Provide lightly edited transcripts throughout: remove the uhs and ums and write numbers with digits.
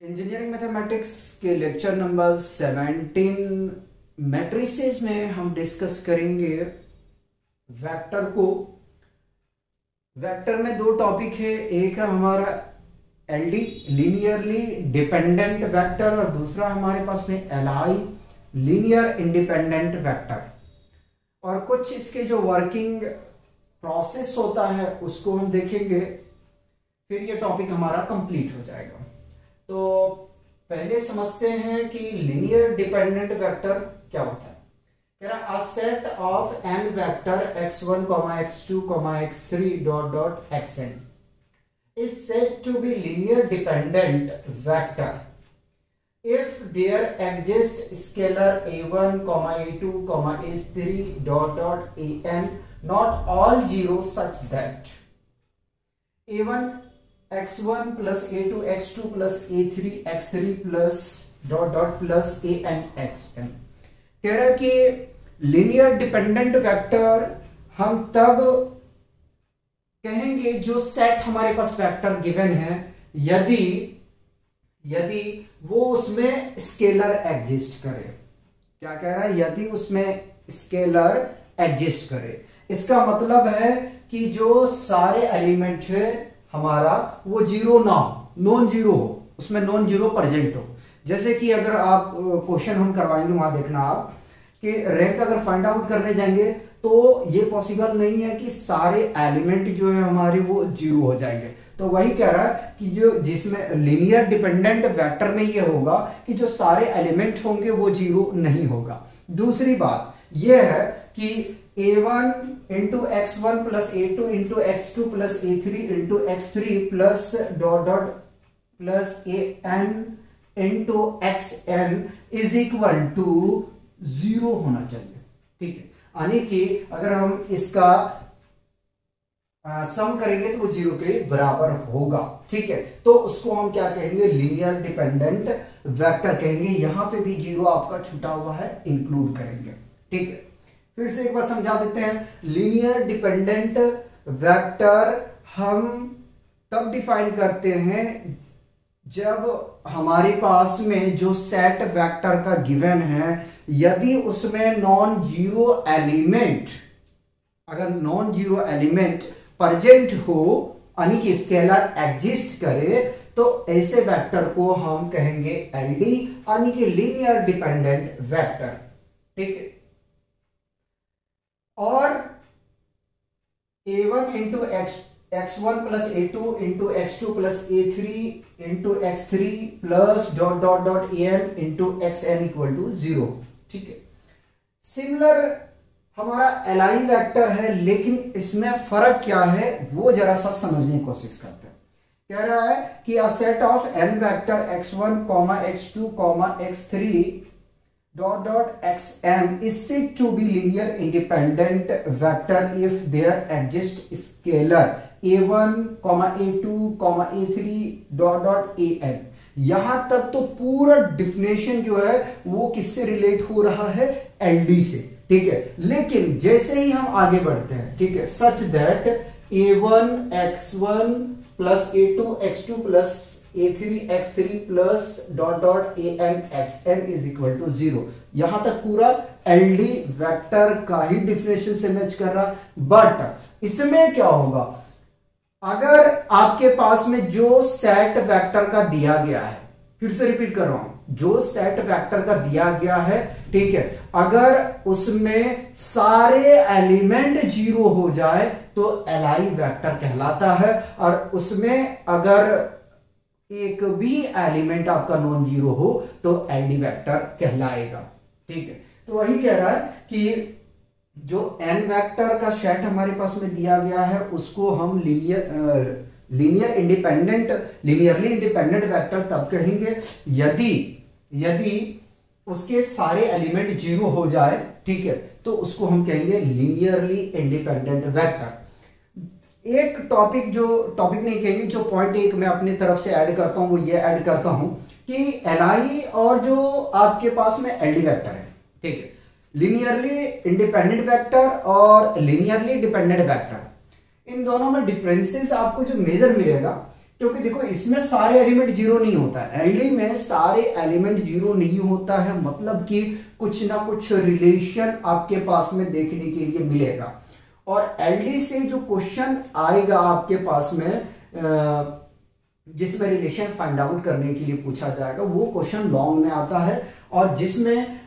Engineering mathematics के lecture number 17 matrices में हम डिस्कस करेंगे वेक्टर को। वेक्टर में दो टॉपिक है, एक है हमारा एलडी लीनियरली डिपेंडेंट वेक्टर और दूसरा हमारे पास में एलआई लीनियर इंडिपेंडेंट वेक्टर। और कुछ इसके जो वर्किंग प्रोसेस होता है उसको हम देखेंगे, फिर ये टॉपिक हमारा कंप्लीट हो जाएगा। तो पहले समझते हैं कि लीनियर डिपेंडेंट वेक्टर क्या होता है। कह रहा a set of n vector x1, x2, x3 dot dot xn is said to be linear dependent vector if there exists scalar a1, a2, a3 dot dot an not all zero such that a1 x1 plus a2 x2 plus a3 x3 plus dot dot plus an xn। कह रहा है कि linear dependent vector हम तब कहेंगे जो set हमारे पास vector given है यदि वो उसमें स्केलर एग्जिस्ट करे। क्या कह रहा है? यदि उसमें स्केलर एग्जिस्ट करे। इसका मतलब है कि जो सारे एलिमेंट है हमारा वो जीरो ना हो, नॉन जीरो हो, उसमें नॉन जीरो प्रेजेंट हो। जैसे कि अगर आप क्वेश्चन हम करवाएंगे वहां देखना आप कि रैंक अगर फाइंड आउट करने जाएंगे तो ये पॉसिबल नहीं है कि सारे एलिमेंट जो है हमारे वो जीरो हो जाएंगे। तो वही कह रहा है कि जो जिसमें लीनियर डिपेंडेंट वेक्टर में ये होगा कि जो सारे एलिमेंट होंगे वो जीरो नहीं होगा। दूसरी बात ये है कि a1 into x1 plus a2 into x2 plus a3 into x3 plus dot dot plus an into xn is equal to 0 होना चाहिए। ठीक है, यानी कि अगर हम इसका सम करेंगे तो वो 0 के बराबर होगा। ठीक है, तो उसको हम क्या कहेंगे? लीनियर डिपेंडेंट वेक्टर कहेंगे। यहां पे भी 0 आपका छूटा हुआ है, इंक्लूड करेंगे। ठीक है, फिर से एक बार समझा देते हैं। लीनियर डिपेंडेंट वेक्टर हम तब डिफाइन करते हैं जब हमारे पास में जो सेट वेक्टर का गिवन है यदि उसमें नॉन जीरो एलिमेंट, अगर नॉन जीरो एलिमेंट प्रेजेंट हो यानी कि स्केलर एग्जिस्ट करे तो ऐसे वेक्टर को हम कहेंगे एलडी यानी कि लीनियर डिपेंडेंट वेक्टर। ठीक है, और a1 into x1 plus a2 into x2 plus a3 into x3 plus dot dot dot an into xn equal to 0। ठीक है, सिमिलर हमारा एलआई वेक्टर है, लेकिन इसमें फर्क क्या है वो जरा सा समझने की कोशिश करते हैं। कह रहा है कि अ set of n vector x1, x2, x3 dot dot xm is said to be linear independent vector if there exists scalar a1, a2, a3 dot dot an। यहां तक तो पूरा डिफिनेशन जो है वो किससे रिलेट हो रहा है? एलडी से। ठीक है, लेकिन जैसे ही हम आगे बढ़ते हैं, ठीक है, such that a1 x1 plus a2 x2 plus a3 x3 plus dot dot an xn is equal to 0। यहां तक पूरा एलडी वेक्टर का ही डिफिनेशन से मैच कर रहा। बट इसमें क्या होगा? अगर आपके पास में जो सेट वेक्टर का दिया गया है, फिर से रिपीट कर रहा हूं, जो सेट वेक्टर का दिया गया है, ठीक है, अगर उसमें सारे एलिमेंट जीरो हो जाए तो एलआई वेक्टर कहलाता है, और उसमें अगर एक भी एलिमेंट आपका नॉन जीरो हो तो एलडी वेक्टर कहलाएगा। ठीक है, तो वही कह रहा है कि जो एन वेक्टर का सेट हमारे पास में दिया गया है उसको हम लीनियरली इंडिपेंडेंट वेक्टर तब कहेंगे यदि उसके सारे एलिमेंट जीरो हो जाए। ठीक है, तो उसको हम कहेंगे लीनियरली इंडिपेंडेंट वेक्टर। एक टॉपिक नहीं कहेंगे, जो पॉइंट एक मैं अपनी तरफ से ऐड करता हूं वो ये ऐड करता हूं कि एलआई और जो आपके पास में एलडी वेक्टर है, ठीक है, लीनियरली इंडिपेंडेंट वेक्टर और लीनियरली डिपेंडेंट वेक्टर, इन दोनों में डिफरेंसेस आपको जो मेजर मिलेगा क्योंकि देखो इसमें सारे एलिमेंट जीरो नहीं होता है, एलडी में सारे एलिमेंट जीरो नहीं होता है, मतलब कि कुछ ना कुछ रिलेशन आपके पास में देखने के लिए मिलेगा। और एलडी से जो क्वेश्चन आएगा आपके पास में जिसमें रिलेशन फाइंड आउट करने के लिए पूछा जाएगा, वो क्वेश्चन लॉन्ग में आता है, और जिसमें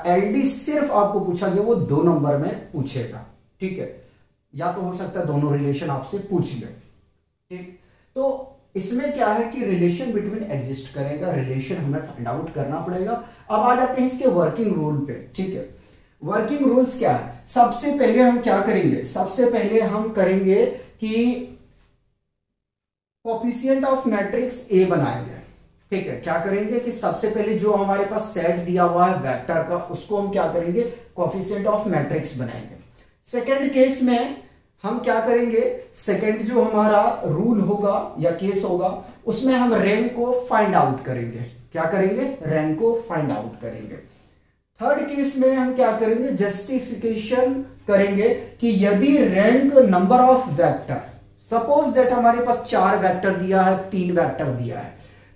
एलडी सिर्फ आपको पूछा गया वो 2 नंबर में पूछेगा। ठीक है, या तो हो सकता है दोनों रिलेशन आपसे पूछ ले। ठीक, तो इसमें क्या है कि रिलेशन बिटवीन एग्जिस्ट करेगा, रिलेशन हमें फाइंड आउट करना पड़ेगा। अब आ जाते हैं इसके वर्किंग रूल पे। ठीक है, वर्किंग रूल्स क्या है? सबसे पहले हम क्या करेंगे, सबसे पहले हम करेंगे कि कोफिशिएंट ऑफ मैट्रिक्स ए बनाएंगे। ठीक है, क्या करेंगे कि सबसे पहले जो हमारे पास सेट दिया हुआ है वेक्टर का, उसको हम क्या करेंगे, कोफिशिएंट ऑफ मैट्रिक्स बनाएंगे। सेकंड केस में हम क्या करेंगे, सेकंड जो हमारा रूल होगा या केस होगा, उसमें हम रैंक को फाइंड आउट करेंगे। क्या करेंगे, रैंक को फाइंड आउट करेंगे। थर्ड केस में हम क्या करेंगे, जस्टिफिकेशन करेंगे कि यदि rank number of vector, suppose that हमारे पास 4 वेक्टर दिया है, 3 वेक्टर दिया है,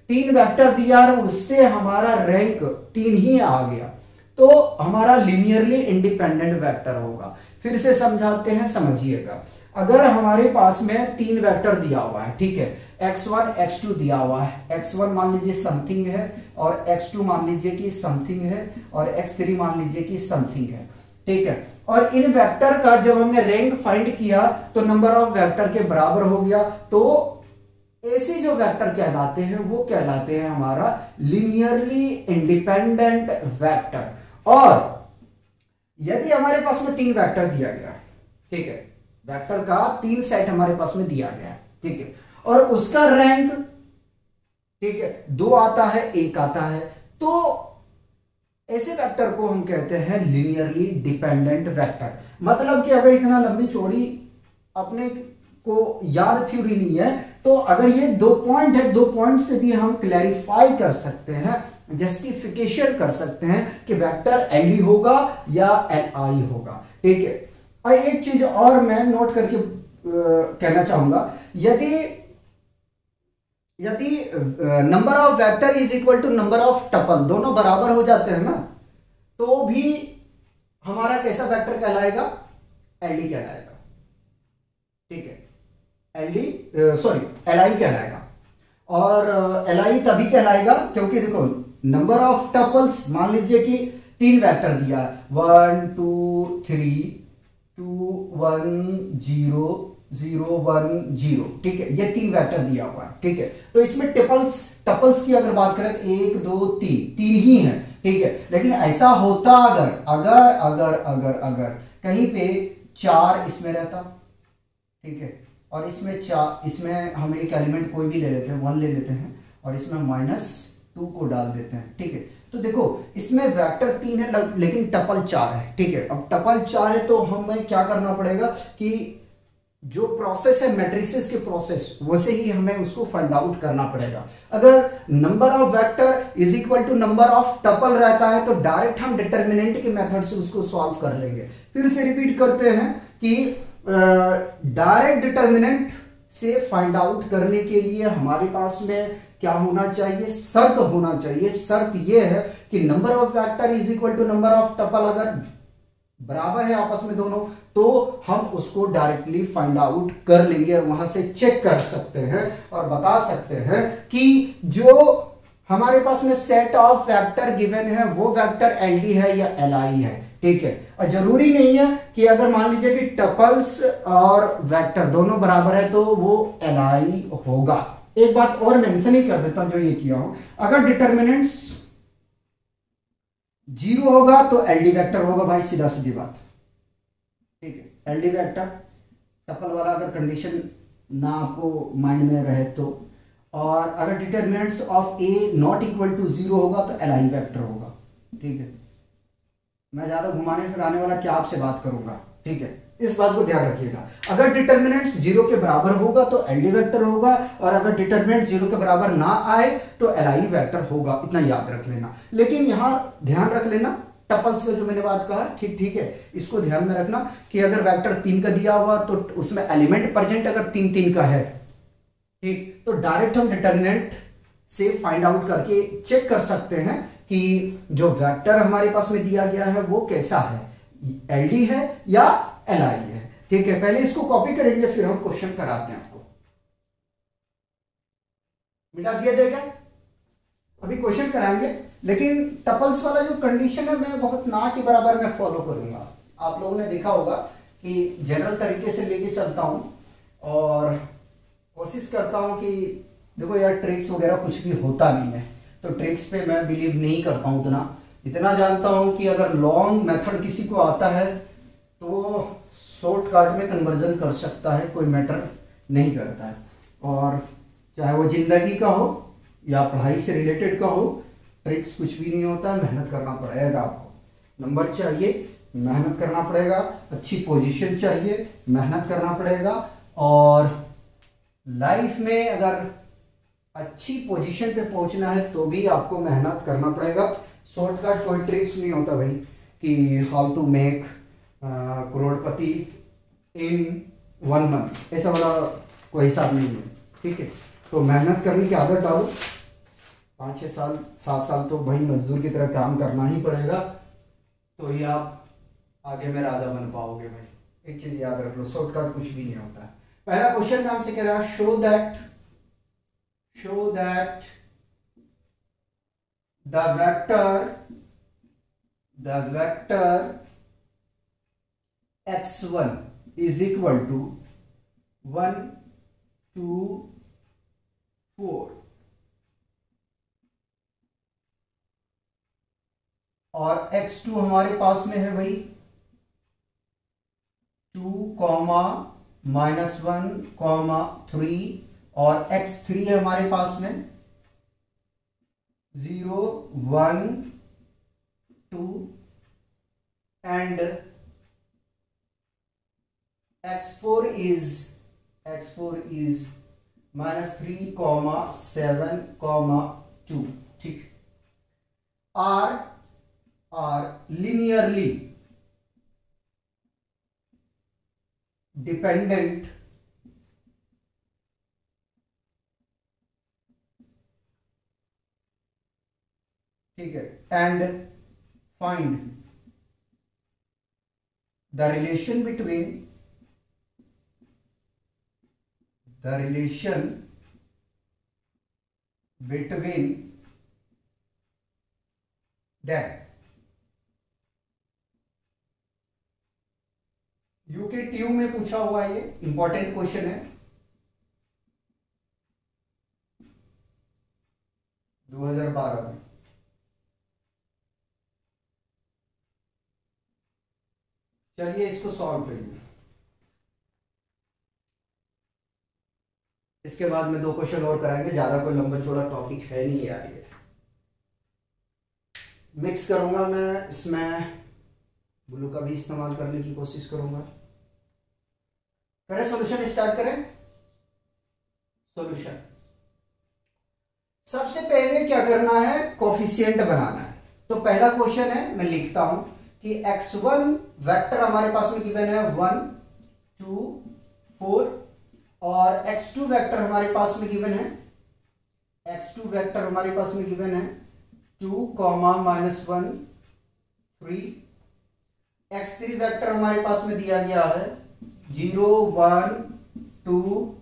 3 वेक्टर दिया है, उससे हमारा रैंक 3 ही आ गया, तो हमारा लीनियरली इंडिपेंडेंट वेक्टर होगा। फिर से समझाते हैं, समझिएगा। अगर हमारे पास में 3 वेक्टर दिया हुआ है, ठीक है, x1 x2 दिया हुआ है, x1 मान लीजिए समथिंग है, और x2 मान लीजिए कि समथिंग है, और x3 मान लीजिए कि समथिंग है। ठीक है, और इन वेक्टर का जब हमने रैंक फाइंड किया तो नंबर ऑफ वेक्टर के बराबर हो गया, तो ऐसे जो वेक्टर कहलाते हैं वो कहलाते हैं हमारा लीनियरली इंडिपेंडेंट वेक्टर। और यदि हमारे पास में 3 वेक्टर दिया गया, ठीक है, वेक्टर का 3 सेट हमारे पास में दिया गया, ठीक है, और उसका रैंक, ठीक है, 2 आता है, 1 आता है, तो ऐसे वेक्टर को हम कहते हैं लीनियरली डिपेंडेंट वेक्टर। मतलब कि अगर इतना लंबी चौड़ी अपने को याद थ्योरी नहीं है, तो अगर ये 2 पॉइंट है, 2 पॉइंट से भी हम क्लैरिफाई कर सकते हैं, जस्टिफिकेशन कर सकते हैं कि वेक्टर एलडी होगा या एलआई होगा। ठीक है, और एक चीज और मैं नोट करके कहना चाहूंगा, यदि number of vector is equal to number of tuple, दोनों बराबर हो जाते हैं ना, तो भी हमारा कैसा वेक्टर कहलाएगा, एलडी कहलाएगा। ठीक है, एलआई कहलाएगा। और एलआई तभी कहलाएगा क्योंकि देखो नंबर ऑफ टपल्स, मान लीजिए कि 3 वेक्टर दिया, 1 2 3 2 1 0 0 1 0, ठीक है, ये 3 वेक्टर दिया हुआ है। ठीक है, तो इसमें टपल्स की अगर बात करें, 1 2 3 ही है। ठीक है, लेकिन ऐसा होता अगर कहीं पे 4 इसमें रहता, ठीक है, और इसमें हम एक एलिमेंट कोई भी ले लेते हैं, 1 ले लेते हैं, और इसमें -2 को डाल देते हैं। ठीक है, तो देखो इसमें वेक्टर 3 है लेकिन टपल 4 है। ठीक है, अब टपल 4 है तो हमें क्या करना पड़ेगा कि जो प्रोसेस है मैट्रिसेस के प्रोसेस, वैसे ही हमें उसको फाइंड आउट करना पड़ेगा। अगर number of vector is equal to number of tuple रहता है तो डायरेक्ट हम डिटर्मिनेंट के मेथड से उसको सॉल्व कर लेंगे। फिर से रिपीट करते हैं कि डायरेक्ट डिटर्मिनेंट से फाइंड आउट करने के लिए हमारे पास में क्या होना चाहिए, शर्त होना चाहिए। शर्त यह है कि number of vector is equal to number of tuple, अगर बराबर है आपस में दोनों, तो हम उसको डायरेक्टली फाइंड आउट कर लेंगे और वहां से चेक कर सकते हैं और बता सकते हैं कि जो हमारे पास में सेट ऑफ वेक्टर गिवन है वो वेक्टर एलडी है या एलआई है। ठीक है, और जरूरी नहीं है कि अगर मान लीजिए कि टपल्स और वेक्टर दोनों बराबर है तो वो एलआई होगा। एक बात और मेंशन ही कर देता हूं जो ये किया हूं, अगर डिटर्मिनेंट्स 0 होगा तो एलडी वेक्टर होगा भाई, सीधा सीधी बात। ठीक है, एलडी वेक्टर टपल वाला अगर कंडीशन ना आपको माइंड में रहे तो, और अगर determinants of A not equal to 0 होगा तो एलआई वेक्टर होगा। ठीक है, मैं ज्यादा घुमाने फिराने वाला क्या आपसे बात करूंगा। ठीक है, इस बात को ध्यान रखिएगा। अगर डिटर्मिनेंट्स 0 के बराबर होगा तो एलडी वेक्टर होगा, और अगर डिटर्मिनेंट 0 के बराबर ना आए तो एलआई वेक्टर होगा, इतना याद रख लेना। लेकिन यहां ध्यान रख लेना टपल्स का जो मैंने बात कहा, ठीक है, इसको ध्यान में रखना कि अगर वेक्टर 3 का दिया हुआ तो उसमें एलिमेंट प्रेजेंट अगर 3 3 का है ठीक, तो डायरेक्ट हम डिटर्मिनेंट से फाइंड आउट करके चेक कर सकते हैं कि जो वेक्टर हमारे पास में दिया गया है वो कैसा है, एलडी है या एलआई है। ठीक है, पहले इसको कॉपी करेंगे फिर हम क्वेश्चन कराते हैं आपको। मिटा दिया जाएगा, अभी क्वेश्चन कराएंगे, लेकिन टपल्स वाला जो कंडीशन है मैं बहुत ना के बराबर में फॉलो करूंगा। आप लोगों ने देखा होगा कि जनरल तरीके से लेके चलता हूं और कोशिश करता हूं कि देखो यार ट्रिक्स वगैरह कुछ भी होता नहीं है, तो ट्रिक्स पे मैं बिलीव नहीं करता हूं। इतना जानता हूं कि अगर लॉन्ग मेथड किसी को आता है तो शॉर्टकट में कन्वर्जन कर सकता है, कोई मैटर नहीं करता है। और चाहे वो जिंदगी का हो या पढ़ाई से रिलेटेड का हो, ट्रिक्स कुछ भी नहीं होता, मेहनत करना पड़ेगा आपको। नंबर चाहिए, मेहनत करना पड़ेगा, अच्छी पोजीशन चाहिए, मेहनत करना पड़ेगा। और लाइफ में अगर अच्छी पोजीशन पे पहुंचना है तो भी आपको मेहनत करना पड़ेगा। शॉर्टकट कोई ट्रिक्स नहीं होता भाई कि हाउ टू मेक करोड़पति इन 1 मंथ, ऐसा वाला कोई हिसाब नहीं है। ठीक है, तो मेहनत करने की आदत डालो। 5-6 साल 7 साल तो भाई मजदूर की तरह काम करना ही पड़ेगा, तो ही आप आगे में राजा बन पाओगे भाई। एक चीज याद रख लो, शॉर्टकट कुछ भी नहीं होता। पहला क्वेश्चन में हमसे कह रहा है show that the vector x1 is equal to 1 2 4 और x2 हमारे पास में है भाई 2, -1, 3 और x3 है हमारे पास में 0, 1, 2 एंड x4 is -3, -7, 2। ठीक, are linearly dependent ठीक है, and find the relation between them। यूके ट्यू में पूछा हुआ ये इंपॉर्टेंट क्वेश्चन है 2012 में। चलिए इसको सॉल्व करिए, इसके बाद में 2 क्वेश्चन और कराएंगे, ज्यादा कोई लंबा चौड़ा टॉपिक है नहीं यार। ये मिक्स करूंगा मैं, इसमें ब्लू का भी इस्तेमाल करने की कोशिश करूंगा। करें सॉल्यूशन, स्टार्ट करें सॉल्यूशन। सबसे पहले क्या करना है, कोफिशिएंट बनाना है। तो पहला क्वेश्चन है, मैं लिखता हूं कि x1 वेक्टर हमारे पास में गिवन है 1 2 4 और x2 वेक्टर हमारे पास में गिवन है 2, -1, 3। x3 वेक्टर हमारे पास में दिया गया है 0, 1, 2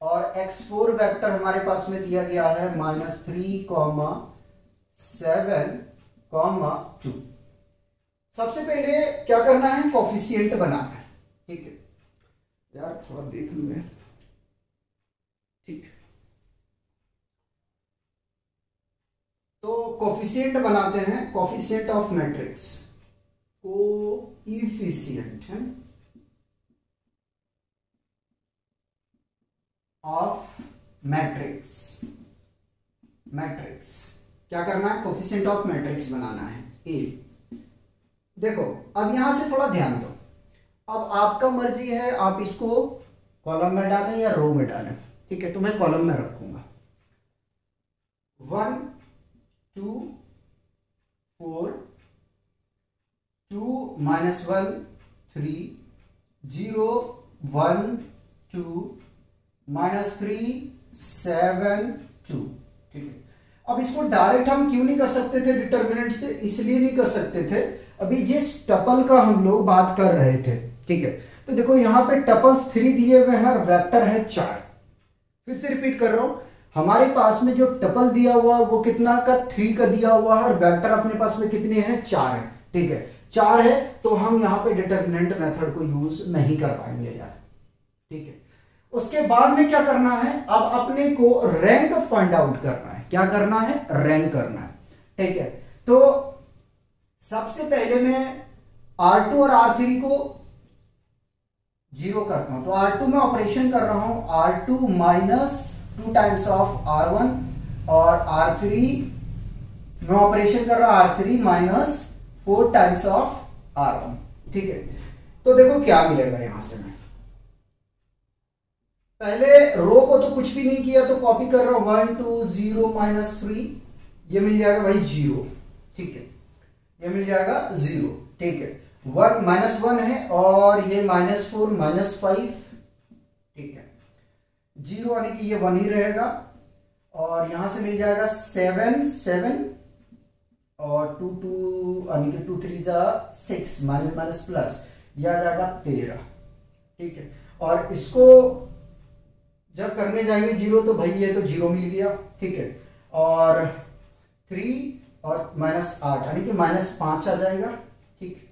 और x4 वेक्टर हमारे पास में दिया गया है -3, 7, 2। सबसे पहले क्या करना है, कोफिशिएंट बनाना है। ठीक है यार, थोड़ा देख लूं मैं। ठीक, तो कोफिशिएंट बनाते हैं, कोफिशिएंट ऑफ मैट्रिक्स, कोएफिशिएंट है ऑफ मैट्रिक्स। क्या करना है, कोफिशिएंट ऑफ मैट्रिक्स बनाना है ए। देखो अब यहां से थोड़ा ध्यान दो, अब आपका मर्जी है, आप इसको कॉलम में डालें या रो में डालें। ठीक है, तो मैं कॉलम में रखूंगा। 1 2 4 2 -1 3 0 1 2 -3 7 2। ठीक है, अब इसको डायरेक्ट हम क्यों नहीं कर सकते थे डिटर्मिनेंट से? इसलिए नहीं कर सकते थे, अभी जिस टपल का हम लोग बात कर रहे थे, ठीक है, तो देखो यहां पे टपल्स 3 दिए हुए हैं और वेक्टर है 4। फिर से रिपीट कर रहा हूं, हमारे पास में जो टपल दिया हुआ वो कितना का 3 का दिया हुआ है और वेक्टर अपने पास में कितने हैं? 4 है। ठीक है, 4 है तो हम यहां पे डिटर्मिनेंट मेथड को यूज नहीं कर पाएंगे यार। ठीक है, उसके बाद में क्या करना है? अब अपने को रैंक फाइंड आउट करना है। क्या करना है? रैंक करना है। ठीक है, तो सबसे पहले मैं R2 और R3 को 0 करता हूं, तो R2 में ऑपरेशन कर रहा हूं R2 minus 2 times of R1 और R3 में ऑपरेशन कर रहा हूं R3 minus 4 times of R1। ठीक है, तो देखो क्या मिलेगा यहां से। मैं पहले रो को तो कुछ भी नहीं किया तो कॉपी कर रहा हूं 1 2 0 माइनस 3, ये मिल जाएगा भाई 0। ठीक है, ये मिल जाएगा 0। ठीक है, 1 माइनस 1 है और ये माइनस 4 माइनस 5। ठीक है, 0 यानी कि ये 1 ही रहेगा और यहां से मिल जाएगा 7 7 और 2 2 यानी कि 2 3 जा 6 माइनस माइनस प्लस, यह आ जाएगा 13। ठीक है, और इसको जब करने जाएंगे 0 तो भाई ये तो 0 मिल गया। ठीक है, और 3 और माइनस 8 यानी कि माइनस 5 आ जाएगा। ठीक,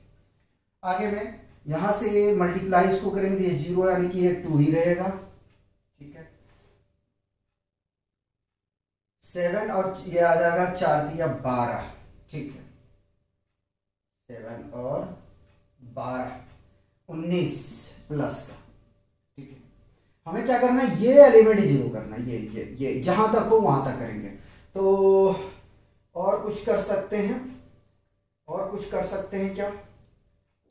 आगे में यहां से मल्टीप्लाई इसको करेंगे तो ये 0 यानी कि ये 2 ही रहेगा। ठीक है, 7 और ये आ जाएगा 4 दिया 12। ठीक है, 7 और 12 19 प्लस का। ठीक है, हमें क्या करना है? ये एलिमेंट 0 करना है। ये जहां तक हो वहां तक करेंगे। तो और कुछ कर सकते हैं, और कुछ कर सकते हैं क्या?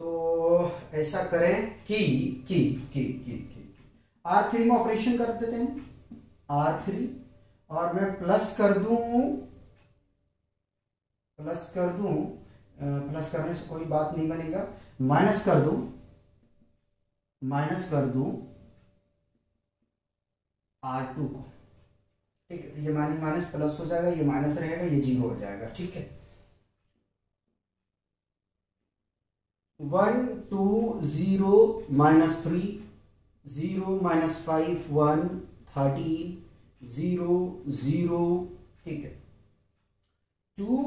तो ऐसा करें कि R3 में ऑपरेशन कर देते हैं R3 और मैं प्लस कर दूं प्लस करने से कोई बात नहीं बनेगा, माइनस कर दूं R2 को। ठीक है, ये माइनस माइनस प्लस हो जाएगा, ये माइनस रहेगा, ये 0 हो जाएगा। ठीक है, 1 2 0 माइनस 3 0 माइनस 5 1 13 0 0। ठीक है, 2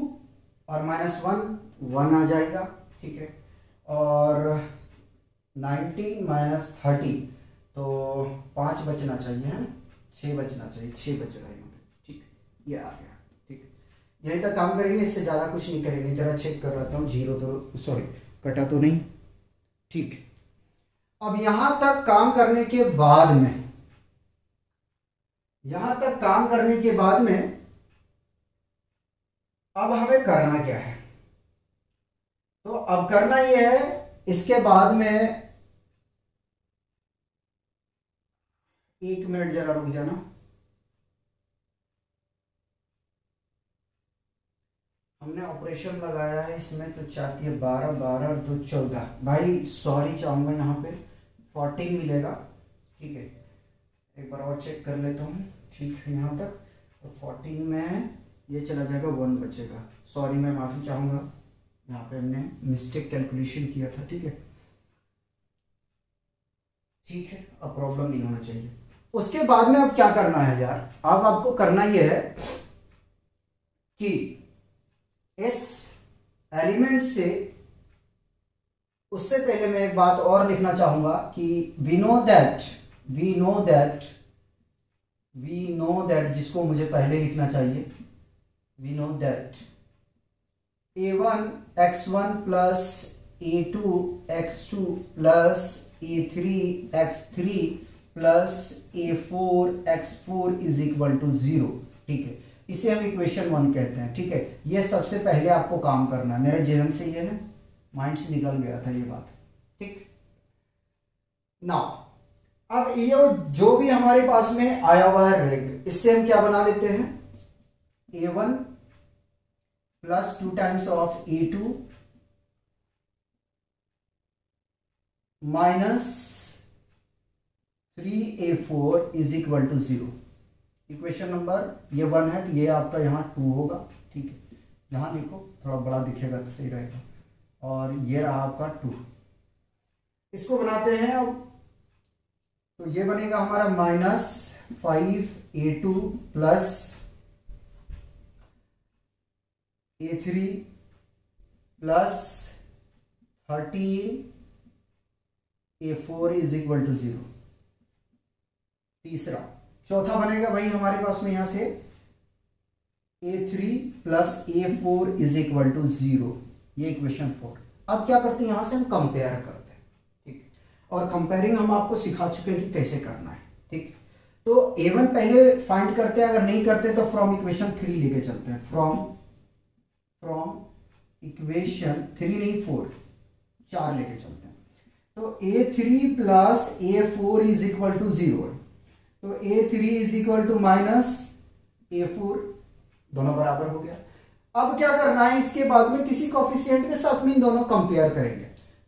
और माइनस 1 1 आ जाएगा। ठीक है, और 19 माइनस 30 तो 5 बचना चाहिए, है ना? 6 बचना चाहिए, 6 बच रहा है यहाँ पे। ठीक, ये आ गया। ठीक, यहीं तक काम करेंगे, इससे ज्यादा कुछ नहीं करेंगे। जरा चेक कर रहा हूँ 0 तो सॉरी कटा तो नहीं। ठीक, अब यहां तक काम करने के बाद में अब हमें करना क्या है? तो अब करना यह है, इसके बाद में 1 मिनट जरा रुक जाना। हमने ऑपरेशन लगाया है इसमें, तो चाहती है 12 12 और 2 14। भाई सॉरी चाहूंगा, यहाँ पे 14 मिलेगा। ठीक है, एक बार और चेक कर लेता हूँ। ठीक है, यहाँ तक तो 14 में ये चला जाएगा, 1 बचेगा। सॉरी, मैं माफी चाहूंगा, यहाँ पे हमने मिस्टेक कैलकुलेशन किया था। ठीक है, ठीक है, अब प्रॉब्लम नहीं होना चाहिए। उसके बाद में अब क्या करना है यार? अब आपको करना यह है कि इस एलिमेंट से, उससे पहले मैं एक बात और लिखना चाहूंगा कि वी नो दैट, जिसको मुझे पहले लिखना चाहिए, we know that a1 x1 plus a2 x2 plus a3 x3 plus a4 x4 is equal to 0। ठीक है, इसे हम इक्वेशन 1 कहते हैं। ठीक है, ये सबसे पहले आपको काम करना है। मेरे जहन से ये ना माइंड से निकल गया था ये बात। ठीक, नाउ अब ये जो भी हमारे पास में आया हुआ है रिंग, इससे हम क्या बना लेते हैं? a1 plus 2 times of a2 minus 3a4 is equal to 0। Equation number ये 1 है तो ये आपका यहाँ 2 होगा, ठीक है, यहाँ लिखो थोड़ा बड़ा दिखेगा तो सही रहेगा, और ये रहा आपका 2। इसको बनाते हैं अब, तो ये बनेगा हमारा -5a2 plus a3 plus 30a4 is equal to 0। तीसरा, चौथा बनेगा भाई हमारे पास में यहां से a3 plus a4 is equal to 0, ये इक्वेशन 4। अब क्या करते हैं, यहां से हम कंपेयर करते हैं, ठीक, और कंपेयरिंग हम आपको सिखा चुके हैं कि कैसे करना है, ठीक। तो a1 पहले फाइंड करते हैं, अगर नहीं करते तो फ्रॉम इक्वेशन 3 लेके चलते हैं, फ्रॉम इक्वेशन 3 नहीं 4 लेके चलते हैं। तो a3 plus a4 is equal to 0 है, तो a3 is equal to minus a4, दोनों बराबर हो गया। अब क्या करना है, इसके बाद में किसी कोफिशिएंट के साथ में इन दोनों कंपेयर करेंगे।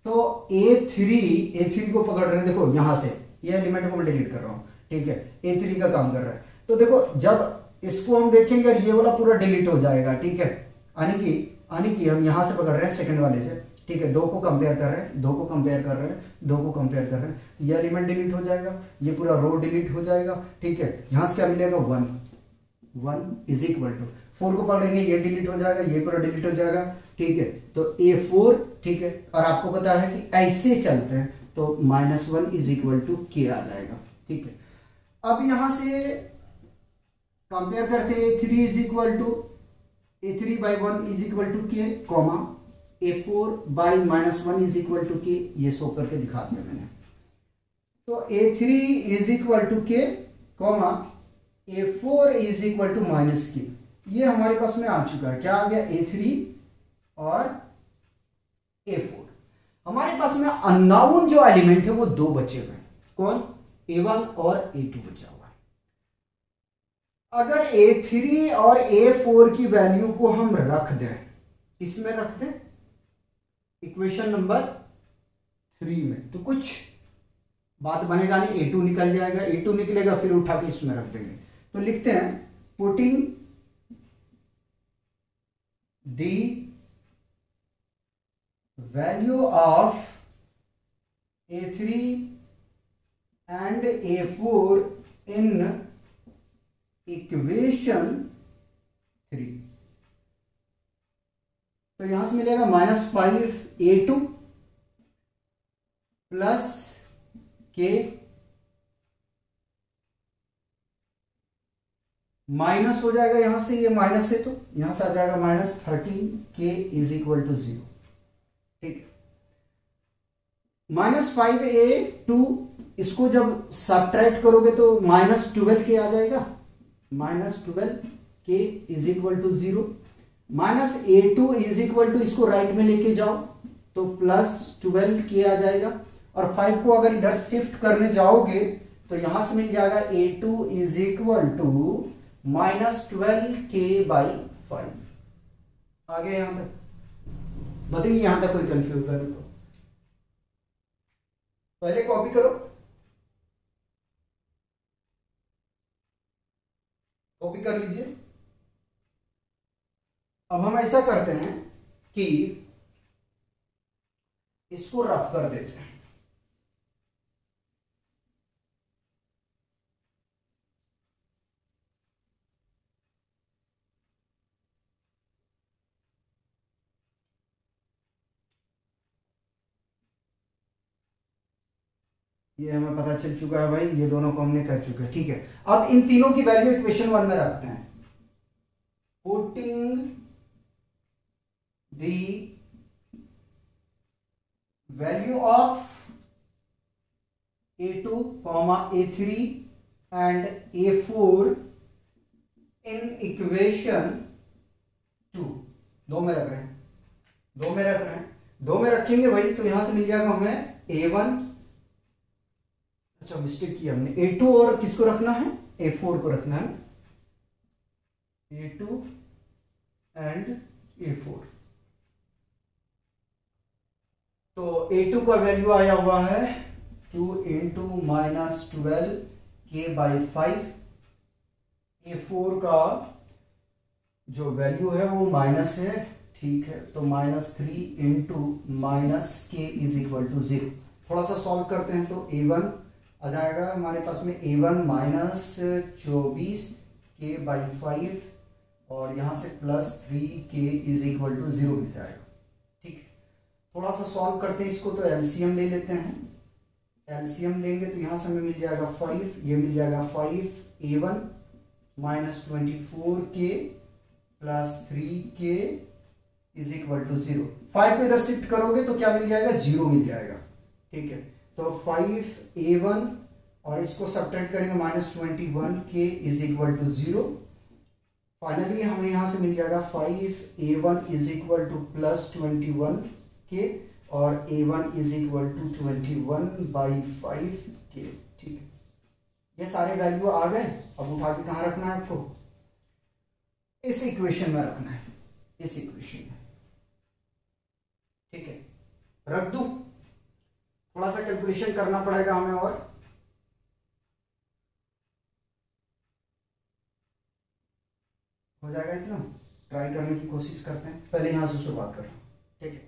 तो a3 को पकड़ रहे हैं, देखो यहां से ये एलिमेंट को मैं डिलीट कर रहा हूं, ठीक है, a3 का काम कर रहा है। तो देखो जब इसको हम देखेंगे ये वाला पूरा डिलीट हो जाएगा, ठीक है, यानी कि हम यहां से पकड़ रहे हैं सेकंड वाले से, ठीक है, 2 को कंपेयर कर रहे हैं, 2 को कंपेयर कर रहे हैं, 2 को कंपेयर कर रहे हैं, तो ये एलिमेंट डिलीट हो जाएगा, ये पूरा रो डिलीट हो जाएगा, ठीक है। यहां से क्या मिलेगा 1 इज इक्वल टू 4 को पकड़ेंगे, ये डिलीट हो जाएगा, ये पूरा डिलीट हो जाएगा, ठीक है। तो a4, ठीक है, और आपको पता है कि ऐसे चलते हैं तो -1 इज इक्वल टू k आ जाएगा, ठीक है। अब यहां से कंपेयर करते हैं, a3 is equal to a3 by 1 is equal to k, comma a4 by -1 is equal to k, ये शो करके दिखा दिया मैंने। तो a3 is equal to k, comma a4 is equal to -k, ये हमारे पास में आ चुका है। क्या आ गया, a3 और a4। हमारे पास में अननोन जो एलिमेंट है वो 2 बचे हुए हैं, कौन, a1 और a2 बचा हुआ है। अगर a3 और a4 की वैल्यू को हम रख दें, इसमें रख दें इक्वेशन नंबर 3 में, तो कुछ बात बनेगा नहीं, a2 निकल जाएगा, a2 निकलेगा फिर उठा के इसमें रख देंगे। तो लिखते हैं putting the value of a3 and a4 in equation 3। तो यहां से मिलेगा -5a2 प्लस k, माइनस हो जाएगा यहां से, ये माइनस है तो यहां से आ जाएगा -13k इज इक्वल टू 0, ठीक। -5a2 इसको जब सब्ट्रैक्ट करोगे तो -12k आ जाएगा, -12k is equal to 0, -a2 is equal to, इसको राइट में लेके जाओ तो +12k आ जाएगा, और 5 को अगर इधर शिफ्ट करने जाओगे तो यहां से मिल जाएगा a2 is equal to -12k by 5। आगे यहां तक बताइए, यहां तक कोई कंफ्यूजन है तो पहले कॉपी करो, कॉपी कर लीजिए। अब हम ऐसा करते हैं कि इसको रफ कर देते हैं, ये हमें पता चल चुका है भाई, ये दोनों को हमने कर चुके हैं, ठीक है। अब इन तीनों की वैल्यू इक्वेशन 1 में रखते हैं, putting the value of a2, a3 and a4 in equation 2। 2 में रख रहे हैं, 2 में रख रहे हैं, 2 में रखेंगे भाई तो यहां से मिल जाएगा हमें a1, अच्छा मिस्टेक किया हमने, a2 और किसको रखना है, a4 को रखना है, a2 एंड a4। तो a2 का वैल्यू आया हुआ है 2 × -12k/5, A4 का जो वैल्यू है वो माइनस है, ठीक है, तो -3 इंटू माइनस के इज इक्वल टू 0। थोड़ा सा सॉल्व करते हैं तो A1 आ जाएगा हमारे पास में, A1 -24 के बाई 5 और यहाँ से +3 के इज इक्वल टू 0 मिल जाएगा। ठीक है, थोड़ा सा सॉल्व करते हैं इसको, तो एलसीएम ले लेते हैं। एलसीएम लेंगे तो यहाँ से हमें मिल जाएगा 5, ये मिल जाएगा 5A1 -24 के +3 के इज इक्वल टू 0। 5 को इधर शिफ्ट करोगे तो क्या मिल जाएगा, 0 मिल जाएगा। ठीक है, तो 5A1 और इसको सब्ट्रैक्ट करेंगे -21 के इज इक्वल टू 0। फाइनली हमें यहां से मिल जाएगा 5A1 इज इक्वल टू +21 के और A1 इज इक्वल टू 21/5 के। ठीक है, ये सारे वैल्यू आ गए। अब उठा के कहां रखना है आपको, इस इक्वेशन में रखना है, इस इक्वेशन में। ठीक है, रख दूं, थोड़ा सा कैलकुलेशन करना पड़ेगा हमें और हो जाएगा इतना। ट्राई करने की कोशिश करते हैं, पहले यहां से शुरुआत कर रहा हूं। ठीक है,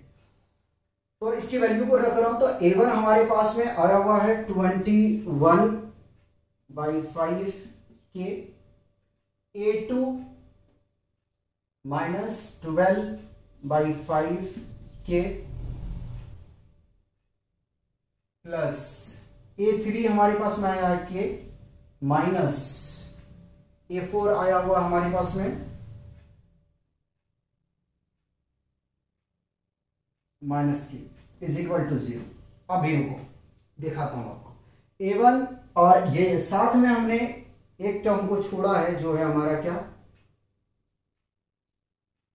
तो इसकी वैल्यू को रख रहा हूं, तो A1 हमारे पास में आया हुआ है 21/5 के, A2 -12/5 के प्लस A3 हमारे पास में आया है के माइनस A4 आया हुआ हमारे पास में माइनस के इज इक्वल टू 0। अब इनको दिखाता हूं आपको, A1 और ये साथ में हमने एक टर्म को छोड़ा है जो है हमारा क्या,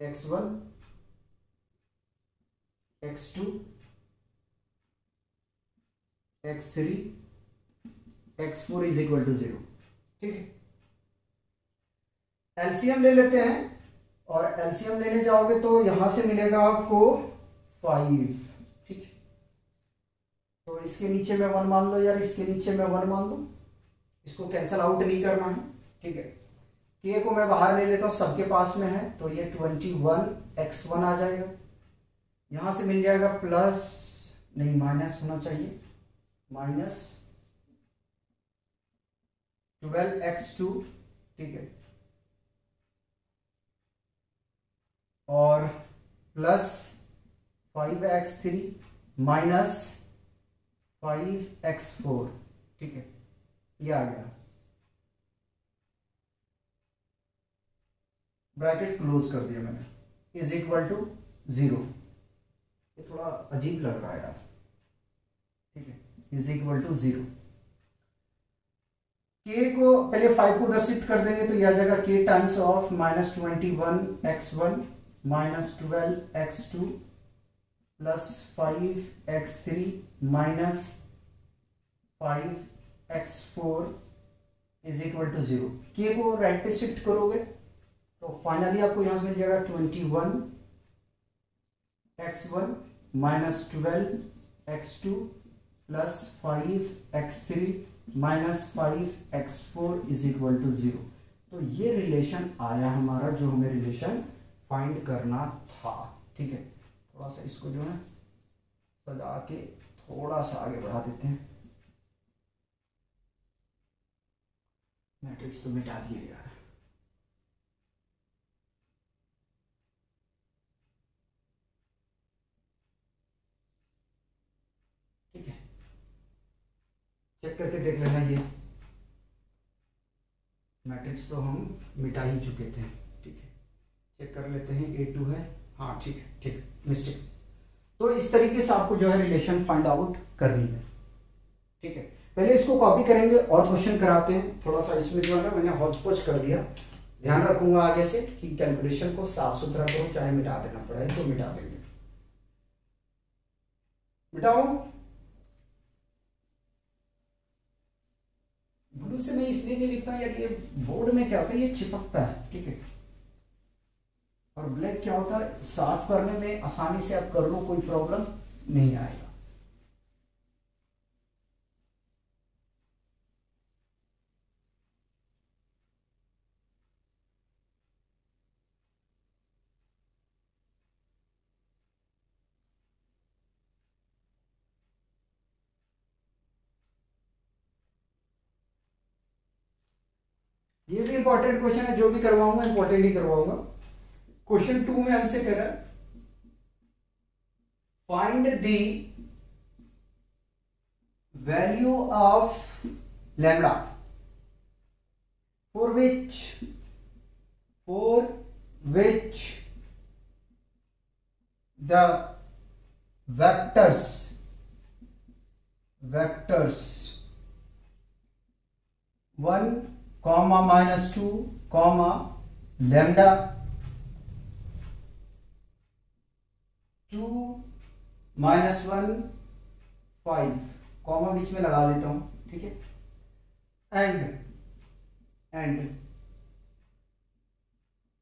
x1 x2 x3 x4 is equal to 0। ठीक है, एलसीएम ले लेते हैं और एलसीएम लेने जाओगे तो यहां से मिलेगा आपको 5। ठीक है, तो इसके नीचे में 1 मान लो यार, इसके नीचे में 1 मान लो, इसको कैंसल आउट नहीं करना है। ठीक है, के को मैं बाहर ले लेता हूं, सबके पास में है, तो ये 21x1 आ जाएगा। यहां से मिल जाएगा प्लस, नहीं माइनस होना चाहिए, -12x2। ठीक है, और प्लस 5x3 माइनस 5x4। ठीक है, ये आ गया, ब्रैकेट क्लोज कर दिया मैंने, इज इक्वल टू 0। ये थोड़ा अजीब लग रहा है यार। ठीक है, इज इक्वल टू 0। के को पहले 5 को उधर शिफ्ट कर देंगे तो यह आ जाएगा k times of -21x1 -12x2 plus 5x3 minus 5x4 is equal to 0। K को राइट पे शिफ्ट करोगे तो फाइनली आपको यहां से मिल जाएगा 21x1 -12x2 plus 5x3 minus 5x4 is equal to 0। तो ये रिलेशन आया हमारा जो हमें रिलेशन फाइंड करना था। ठीक है, थोड़ा सा इसको जो है सजा के थोड़ा सा आगे बढ़ा देते हैं। मैट्रिक्स तो मिटा दिए यार। ठीक है, चेक करके देख लेना, ये मैट्रिक्स तो हम मिटा ही चुके थे। ठीक है, चेक कर लेते हैं, A2 है, हाँ ठीक है, ठीक है, मिस्टेक। तो इस तरीके से आपको जो है रिलेशन फाइंड आउट करनी है। ठीक है, पहले इसको कॉपी करेंगे और क्वेश्चन कराते हैं। थोड़ा सा इसमें जो है ना मैंने हौच पौच कर दिया, ध्यान रखूंगा आगे से कि कैलकुलेशन को साफ सुथरा करो, चाहे मिटा देना पड़े तो मिटा देंगे। मिटाओ, ब्लू से मैं इसलिए नहीं लिखता यार, ये बोर्ड में क्या होता है, ये चिपकता है। ठीक है, और ब्लैक क्या होता है, साफ करने में आसानी से आप कर लो, कोई प्रॉब्लम नहीं आएगा। ये भी इंपॉर्टेंट क्वेश्चन है, जो भी करवाऊंगा इंपॉर्टेंट ही करवाऊंगा। क्वेश्चन 2 में हमसे कह रहा है find the value of lambda for which the vectors 1, -2, lambda 2, -1, 5, comma बीच में लगा देता हूं, ठीक है, and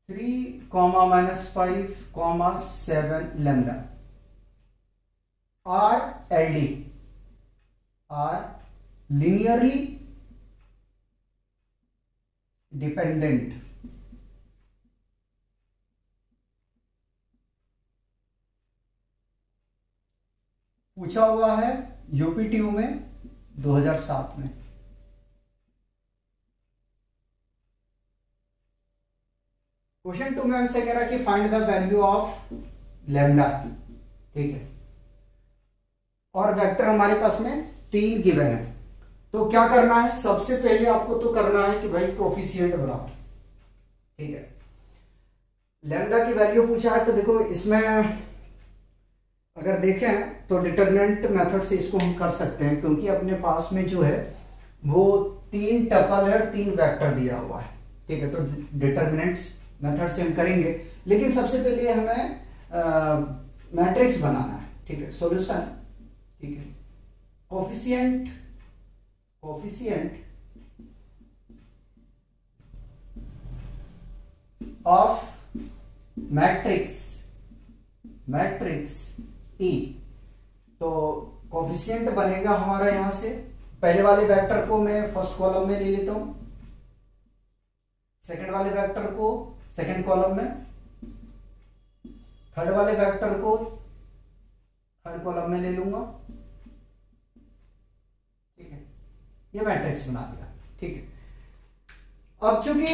3, -5, 7 lambda are linearly dependent पूछा हुआ है यूपीटीयू में 2007 में। क्वेश्चन 2 में हमसे कह रहा है कि find the value of lambda, ठीक है, और वेक्टर हमारे पास में 3 गिवन है। तो क्या करना है, सबसे पहले आपको तो करना है कि भाई कोफिशिएंट बनाओ, ठीक है। लैम्डा की वैल्यू पूछा है तो देखो इसमें अगर देखें तो डिटरमिनेंट मेथड से इसको हम कर सकते हैं, क्योंकि अपने पास में जो है वो 3 टपल है, 3 वेक्टर दिया हुआ है, ठीक है। तो डिटरमिनेंट्स मेथड से हम करेंगे, लेकिन सबसे पहले हमें मैट्रिक्स बनाना है, ठीक है, सॉल्यूशन, ठीक है। कोफिशिएंट ऑफ मैट्रिक्स E, तो कोफिशिएंट बनेगा हमारा यहां से, पहले वाले वेक्टर को मैं फर्स्ट कॉलम में ले लेता हूं, सेकंड वाले वेक्टर को सेकंड कॉलम में, थर्ड वाले वेक्टर को थर्ड कॉलम में ले लूंगा, ठीक है। ये मैट्रिक्स बना दिया, ठीक है। अब चूंकि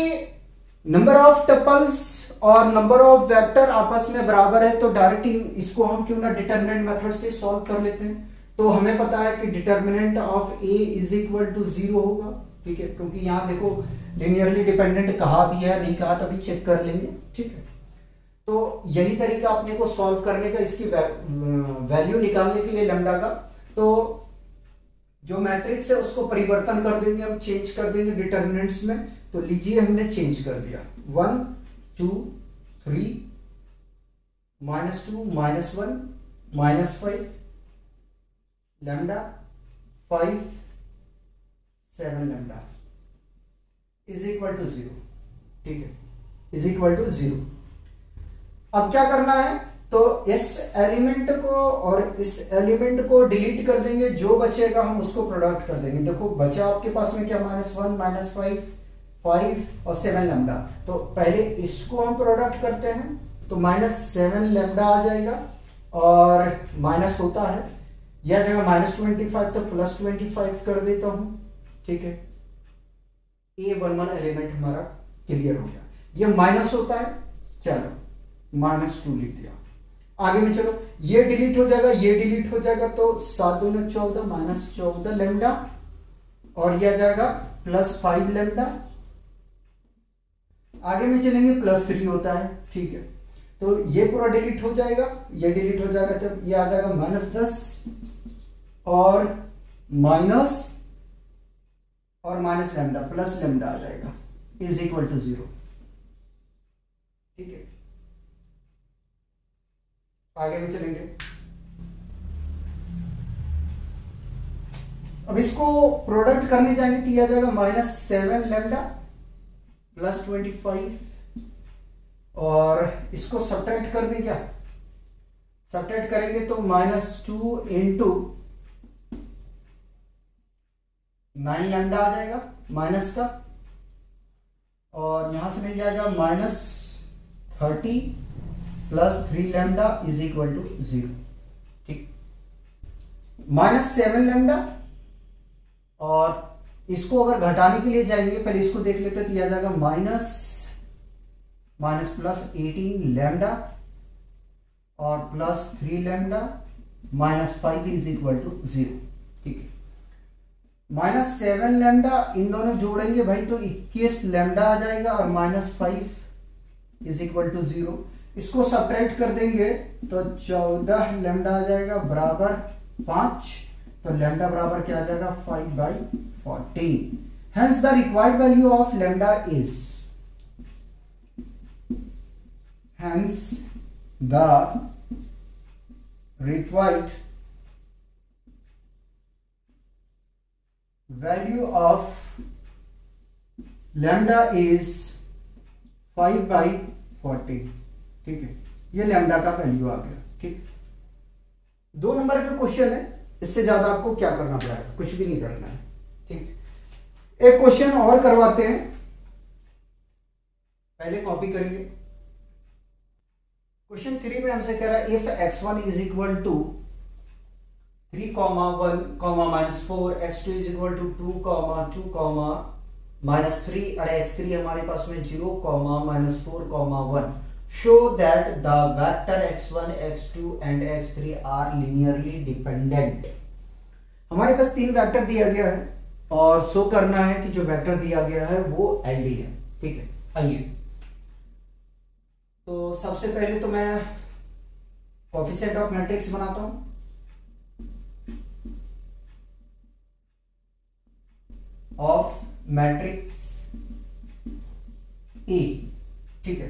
नंबर ऑफ टपल्स और नंबर ऑफ वेक्टर आपस में बराबर है, तो डायरेक्ट इसको हम क्यों ना डिटरमिनेंट मेथड से सॉल्व कर लेते हैं। तो हमें पता है कि determinant of A is equal to 0 होगा, ठीक है, क्योंकि यहां देखो लिनियरली डिपेंडेंट कहा भी है नहीं कहा, तभी चेक कर लेंगे, ठीक है। तो यही तरीका अपने को सॉल्व करने का, इसकी वैल्यू निकालने के लिए लैम्डा का। तो जो मैट्रिक्स है उसको परिवर्तन कर देंगे, हम चेंज कर देंगे डिटरमिनेंट्स में। तो लीजिए हमने चेंज कर दिया, 1, 2, 3, -2, -1, -5 lambda 5, 7 lambda is equal to 0, ठीक है, इज इक्वल टू 0। अब क्या करना है, तो इस एलिमेंट को और इस एलिमेंट को डिलीट कर देंगे, जो बचेगा हम उसको प्रोडक्ट कर देंगे। देखो बचा आपके पास में क्या, -1, -5, 5 और 7 लैम्डा। तो पहले इसको हम प्रोडक्ट करते हैं, तो -7 लैम्डा आ जाएगा, और माइनस होता है यह जगह -25 तो +25 कर देता हूं, ठीक है। A11 एलिमेंट हमारा क्लियर हो गया। ये माइनस होता है, चलो -2 लिख दिया। आगे में चलो, ये डिलीट हो जाएगा, ये डिलीट हो जाएगा, तो 7 दूनी 14, -14 लैम्डा, और यह जाएगा +5 लैम्डा। आगे में चलेंगे, +3 होता है, ठीक है। तो ये पूरा डिलीट हो जाएगा, ये डिलीट हो जाएगा, तब ये आ जाएगा -10 और माइनस लैम्डा प्लस लैम्डा आ जाएगा, इज इक्वल टू 0, ठीक है। आगे भी चलेंगे। अब इसको प्रोडक्ट करने जाएंगे तो यह आ जाएगा -7 लैम्डा +25, और इसको सब्ट्रैक्ट कर दें, क्या सब्ट्रैक्ट करेंगे तो -2 इंटू 9 लैम्डा आ जाएगा माइनस का, और यहां से मिल जाएगा -30 +3 लैम्डा इज इक्वल टू 0, ठीक। -7 लैम्डा और इसको अगर घटाने के लिए जाएंगे, पहले इसको देख लेते, तो यह आ जाएगा माइनस प्लस 18 लैम्डा और plus 3 lambda minus 5 is equal to 0। ठीक है, माइनस 7 लैम्डा इन दोनों जोड़ेंगे भाई तो 21 लैम्डा आ जाएगा और माइनस 5 इज इक्वल टू 0। इसको सब्ट्रैक्ट कर देंगे तो 14 लैम्डा आ जाएगा बराबर 5, तो लैम्डा बराबर क्या आ जाएगा 5/14। Hence the required value of lambda is, hence the required value of lambda is 5/40। ठीक है, ये लैम्डा का वैल्यू आ गया। ठीक, 2 नंबर का क्वेश्चन है, इससे ज्यादा आपको क्या करना पड़ेगा, कुछ भी नहीं करना है। ठीक, एक क्वेश्चन और करवाते हैं, पहले कॉपी करेंगे। क्वेश्चन 3 में हमसे कह रहा है if x1 is equal to 3, 1, -4, x2 is equal to 2, 2, -3 और x3 हमारे पास में 0, -4, 1, show that the vector x1, x2 and x3 are linearly dependent. हमारे पास 3 वेक्टर दिया गया है और शो करना है कि जो वेक्टर दिया गया है वो एलडी है। ठीक है, आइए तो सबसे पहले तो मैं कोएफिशिएंट ऑफ मैट्रिक्स बनाता हूं, ऑफ मैट्रिक्स ए। ठीक है,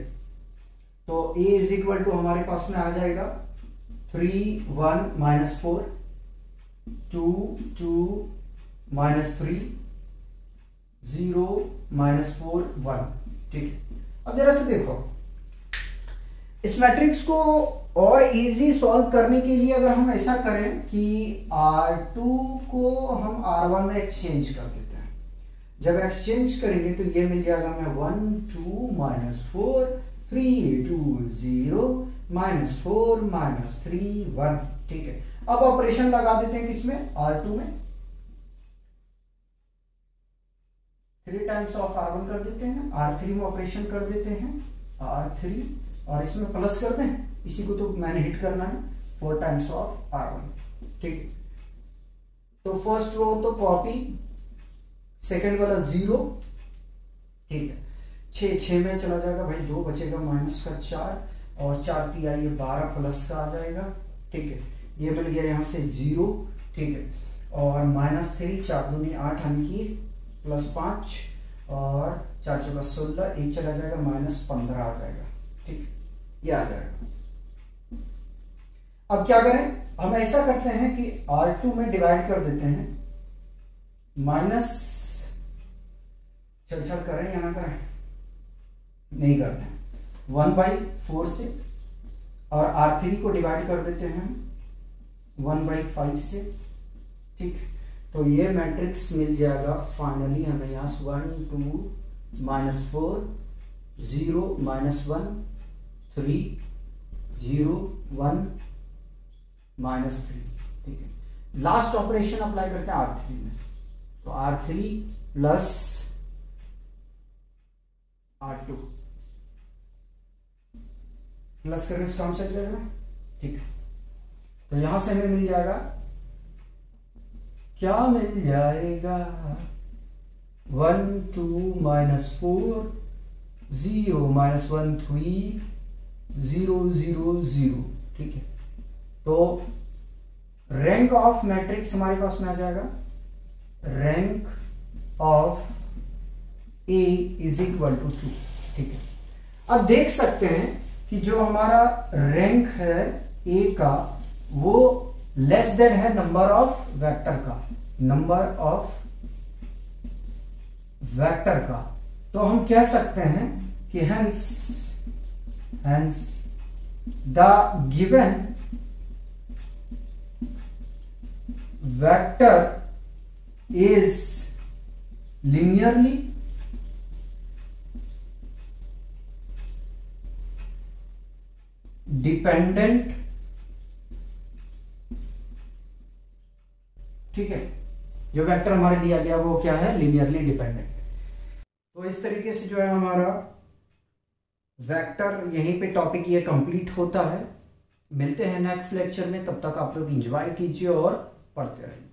तो ए इज इक्वल टू हमारे पास में आ जाएगा 3, 1, -4, 2, 2, -3, 0, -4, 1। ठीक है, अब जरा से देखो इस मैट्रिक्स को और इजी सॉल्व करने के लिए अगर हम ऐसा करें कि R2 को हम R1 में एक्सचेंज कर देते हैं। जब एक्सचेंज करेंगे तो ये मिल जाएगा हमें 1, 2, -4, 3, 2, 0, -4, -3, 1। ठीक है, अब ऑपरेशन लगा देते हैं किसमें, R2 में। 3 टाइम्स ऑफ R1 कर देते हैं, R3 में ऑपरेशन कर देते हैं R3 और इसमें प्लस कर दें, इसी को तो मैंने हिट करना है, 4 टाइम्स ऑफ R1। ठीक है, तो फर्स्ट रो तो कॉपी, सेकंड वाला 0। ठीक है, 6 में चला जाएगा भाई, 2 बचेगा, -4 और 4 तिया ये 12 प्लस का आ जाएगा। ठीक है, ये मिल गया यहां से 0। ठीक है, और -3, 4 दूनी 8 की +5 और 4 चौका 16, 1 चला जाएगा, -15 आ जाएगा। ठीक, ये आ जाएगा। अब क्या करें, हम ऐसा करते हैं कि R2 में डिवाइड कर देते हैं, माइनस छड़ करें या ना करें, नहीं करते हैं, 1/4 से, और R3 को डिवाइड कर देते हैं 1/5 से। ठीक, तो ये मैट्रिक्स मिल जाएगा फाइनली हमें यहां से 1, 2, -4, 0, -1, 3, 0, 1, -3। ठीक है, लास्ट ऑपरेशन अप्लाई करते हैं R3 में, तो R3 प्लस R2 प्लस करने से काम चल जाएगा। ठीक है, तो यहां से हमें मिल जाएगा, क्या मिल जाएगा, 1, 2, -4, 0, -1, 3, 0, 0, 0। ठीक है, तो रैंक ऑफ मैट्रिक्स हमारे पास में आ जाएगा, rank of A is equal to 2। ठीक है, अब देख सकते हैं कि जो हमारा रैंक है ए का वो लेस देन है नंबर ऑफ वेक्टर का, नंबर ऑफ वेक्टर का। तो हम कह सकते हैं कि hence the given vector is linearly dependent। ठीक है, जो वेक्टर हमारे दिया गया वो क्या है, लीनियरली डिपेंडेंट। तो इस तरीके से जो है हमारा वेक्टर यहीं पे टॉपिक ये कंप्लीट होता है। मिलते हैं नेक्स्ट लेक्चर में, तब तक आप लोग एंजॉय कीजिए और पढ़ते रहिए।